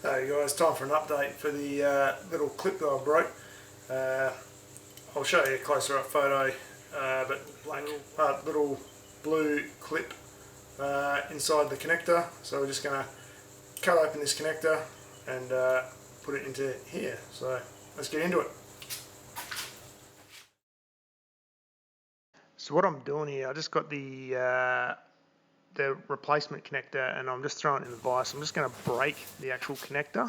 Hey guys, time for an update for the little clip that I broke. I'll show you a closer up photo, but black, little blue clip inside the connector. So we're just going to cut open this connector and put it into here. So let's get into it. So what I'm doing here, I just got the replacement connector and I'm just throwing it in the vise. I'm just going to break the actual connector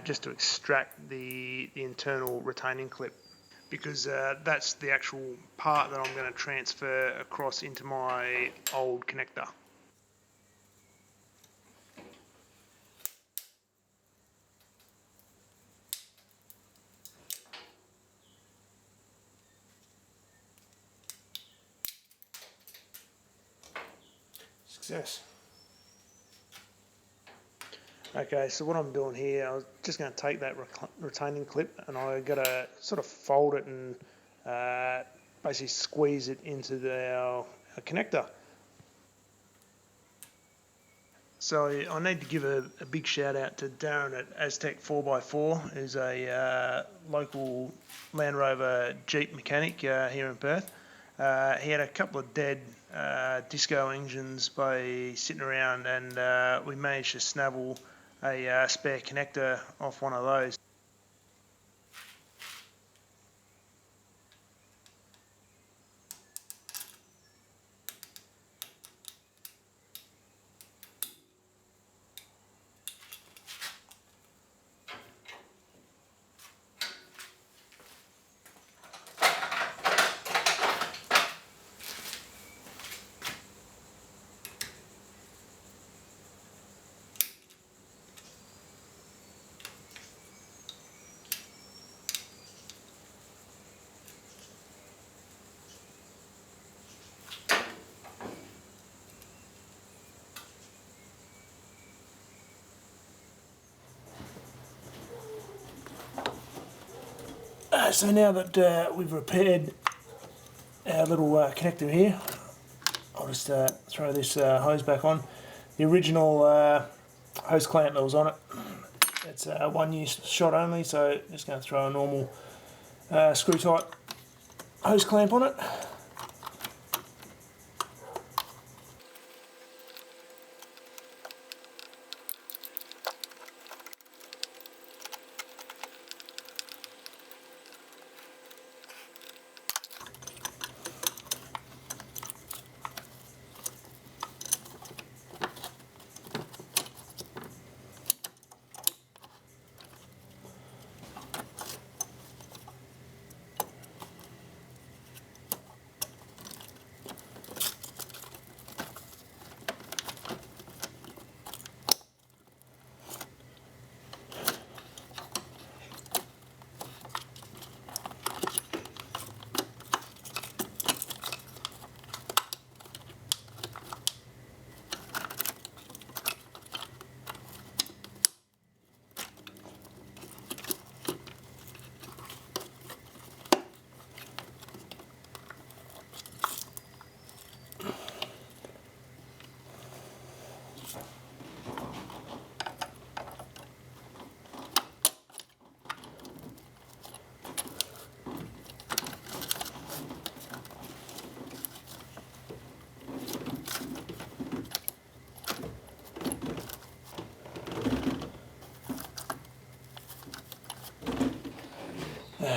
just to extract the internal retaining clip, because that's the actual part that I'm going to transfer across into my old connector. Success. Okay, so what I'm doing here, I was just going to take that retaining clip and I got to sort of fold it and basically squeeze it into our connector. So I need to give a big shout out to Darren at Aztec 4x4, who's a local Land Rover Jeep mechanic here in Perth. He had a couple of dead disco engines sitting around, and we managed to snabble a spare connector off one of those. So now that we've repaired our little connector here, I'll just throw this hose back on. The original hose clamp that was on it, it's a one-use shot only, so just going to throw a normal screw-type hose clamp on it.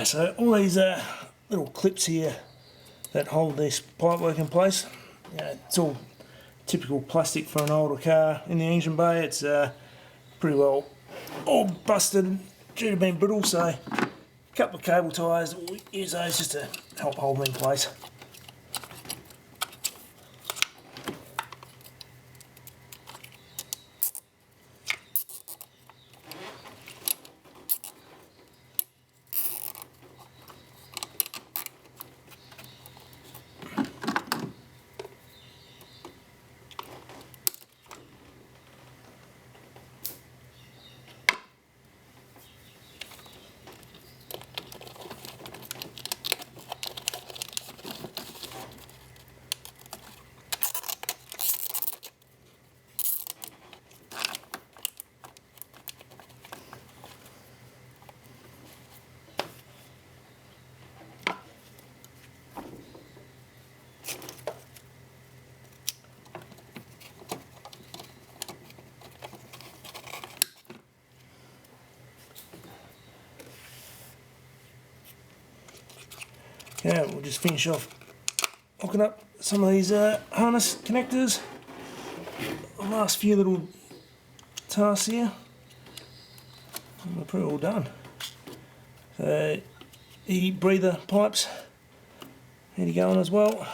So all these little clips here that hold this pipework in place, it's all typical plastic for an older car. In the engine bay, it's pretty well all busted due to being brittle, so a couple of cable ties, we'll use those just to help hold them in place. Okay, we'll just finish off hooking up some of these harness connectors. The last few little tasks here, and we're pretty all done. So the breather pipes need to go on as well.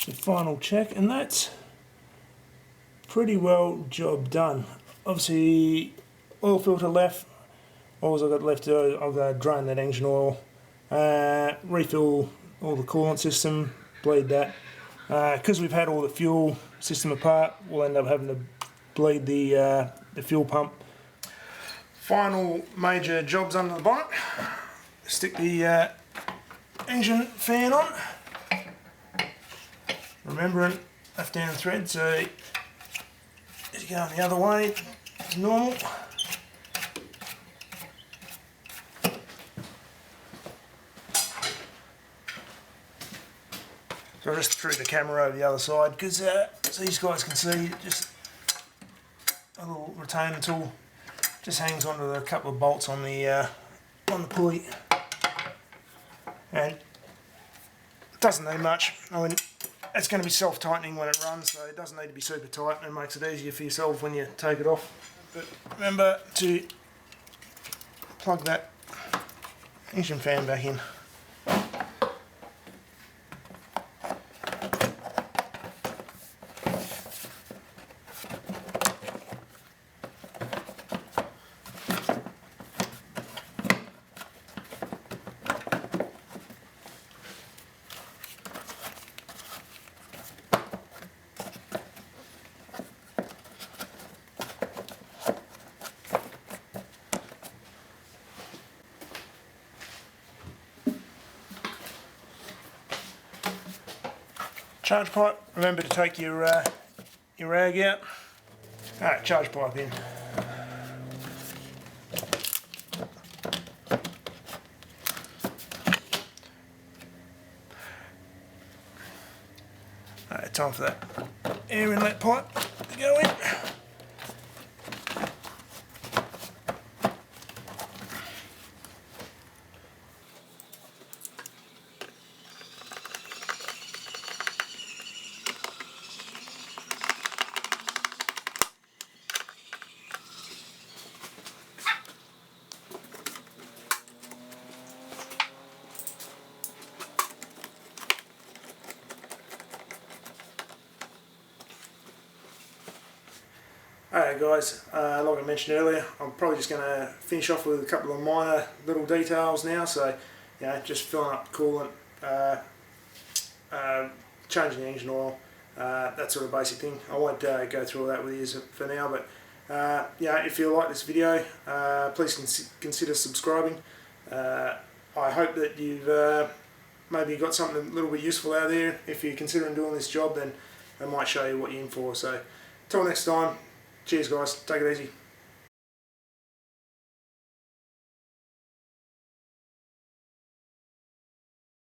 The final check, and that's pretty well job done. Obviously, oil filter left. All I've got left to do, I'll go drain that engine oil, refill all the coolant system, bleed that. Because we've had all the fuel system apart, we'll end up having to bleed the fuel pump. Final major jobs under the bonnet. Stick the engine fan on. Remembering left hand thread, so it's going the other way as normal. So I just threw the camera over the other side because so these guys can see just a little retainer tool just hangs onto a couple of bolts on the pulley, and it doesn't need much. I mean, it's going to be self-tightening when it runs, so it doesn't need to be super tight, and it makes it easier for yourself when you take it off. But remember to plug that engine fan back in. Charge pipe, remember to take your rag out. Alright, charge pipe in. Alright, time for that air inlet pipe to go in. Alright guys, like I mentioned earlier, I'm probably just going to finish off with a couple of minor little details now. So, you know, just filling up coolant, changing the engine oil, that sort of basic thing. I won't go through all that with you for now, but yeah, if you like this video, please consider subscribing. I hope that you've maybe got something a little bit useful out there. If you're considering doing this job, then I might show you what you're in for. So, till next time. Cheers guys, take it easy.